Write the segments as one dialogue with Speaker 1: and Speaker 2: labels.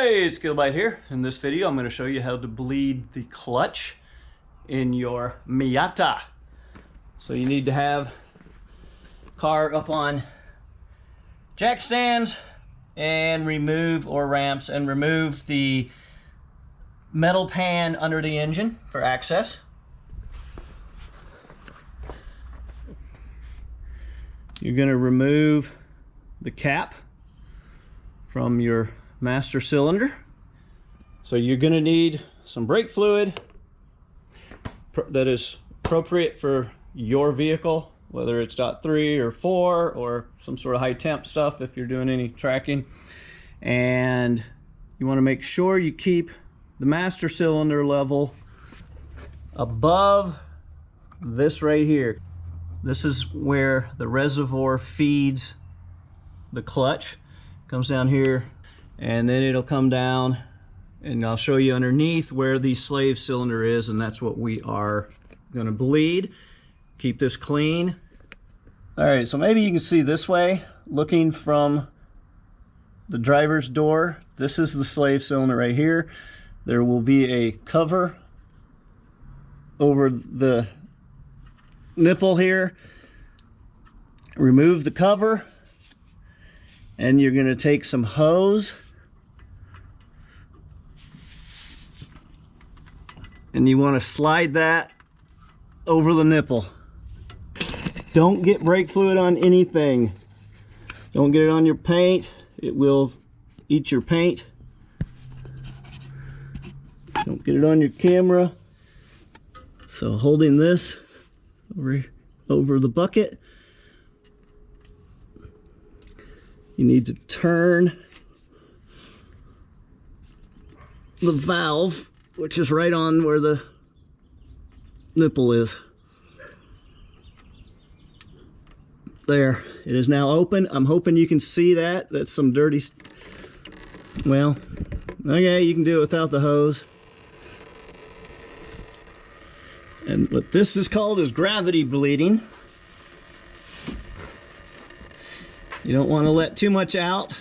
Speaker 1: Hey, Skillbyte here. In this video, I'm going to show you how to bleed the clutch in your Miata. So you need to have car up on jack stands and remove, or ramps, and remove the metal pan under the engine for access. You're going to remove the cap from your master cylinder. So you're going to need some brake fluid that is appropriate for your vehicle, whether it's .3 or 4 or some sort of high temp stuff if you're doing any tracking. And you want to make sure you keep the master cylinder level above this right here. This is where the reservoir feeds the clutch. Comes down here, and then it'll come down, and I'll show you underneath where the slave cylinder is, and that's what we are going to bleed. Keep this clean. All right, so maybe you can see this way, looking from the driver's door. This is the slave cylinder right here. There will be a cover over the nipple here. Remove the cover, and you're going to take some hose and you want to slide that over the nipple. Don't get brake fluid on anything. Don't get it on your paint. It will eat your paint. Don't get it on your camera. So holding this over the bucket, you need to turn the valve, which is right on where the nipple is. There, it is now open. I'm hoping you can see that. That's some dirty, well, okay, you can do it without the hose. And what this is called is gravity bleeding. You don't want to let too much out.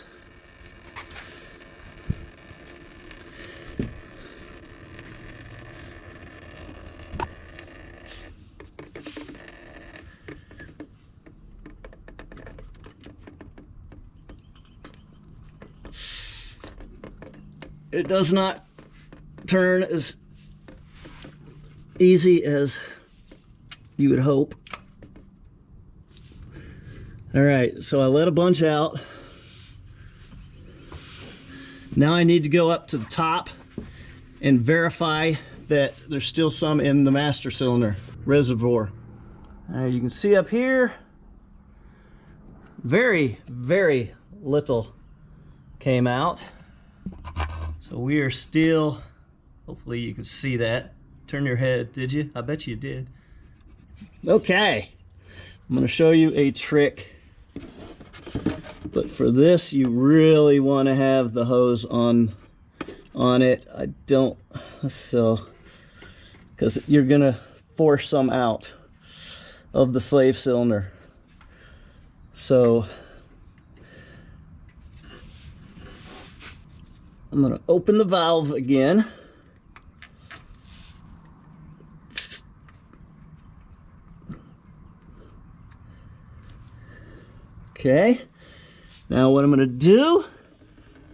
Speaker 1: It does not turn as easy as you would hope. All right, so I let a bunch out. Now I need to go up to the top and verify that there's still some in the master cylinder reservoir. You can see up here, very, very little came out. So we are still, hopefully you can see that. Turn your head, did you? I bet you did. Okay, I'm gonna show you a trick. But for this, you really want to have the hose on it. I don't, so, because you're gonna force some out of the slave cylinder. So I'm gonna open the valve again. Okay, now what I'm going to do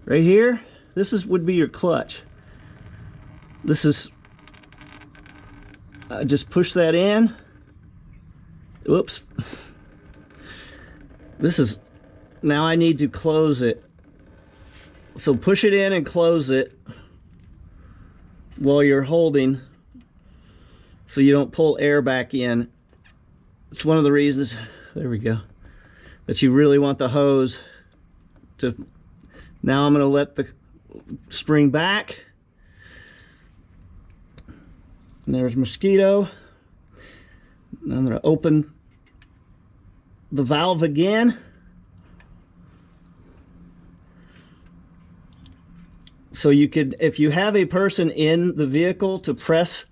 Speaker 1: right here, would be your clutch. This is, I just push that in. Whoops. This is, now I need to close it. So push it in and close it while you're holding, so you don't pull air back in. It's one of the reasons, there we go, that you really want the hose to. Now I'm going to let the spring back. And there's mosquito. Now I'm going to open the valve again. So you could, if you have a person in the vehicle to press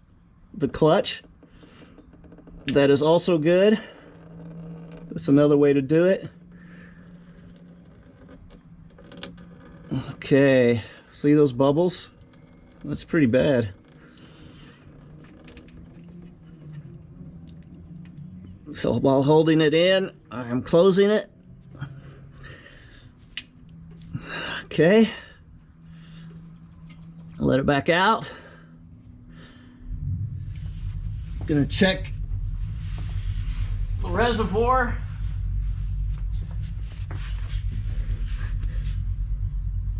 Speaker 1: the clutch, that is also good. That's another way to do it. Okay, See those bubbles? That's pretty bad. So while holding it in, I am closing it. Okay. Let it back out. Gonna check the reservoir.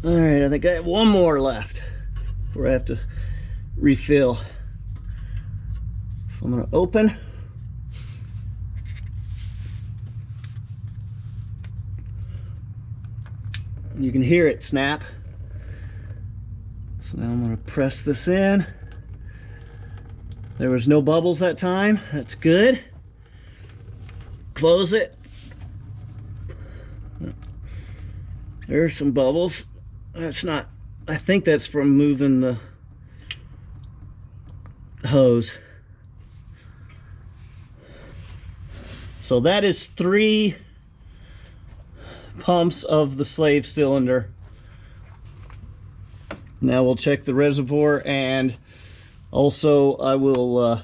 Speaker 1: All right, I think I have one more left before I have to refill. So I'm gonna open. You can hear it snap. So now I'm gonna press this in. There was no bubbles that time. That's good. Close it. There's some bubbles. That's not, I think that's from moving the hose. So that is 3 pumps of the slave cylinder. Now we'll check the reservoir, and also I will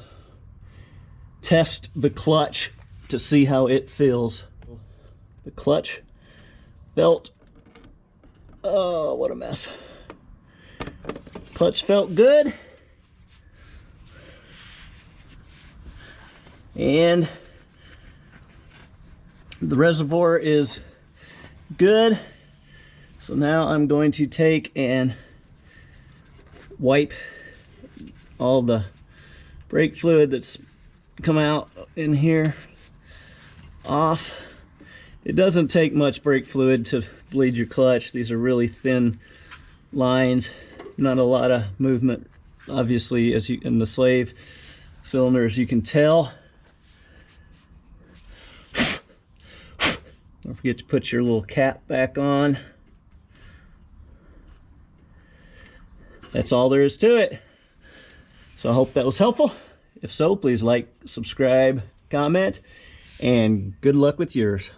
Speaker 1: test the clutch to see how it feels. The clutch felt, oh, what a mess. Clutch felt good. And the reservoir is good. So now I'm going to take and wipe all the brake fluid that's come out in here off. It doesn't take much brake fluid to bleed your clutch. These are really thin lines, not a lot of movement, obviously, as you in the slave cylinder, as you can tell. Don't forget to put your little cap back on. That's all there is to it. So I hope that was helpful. If so, please like, subscribe, comment, and good luck with yours.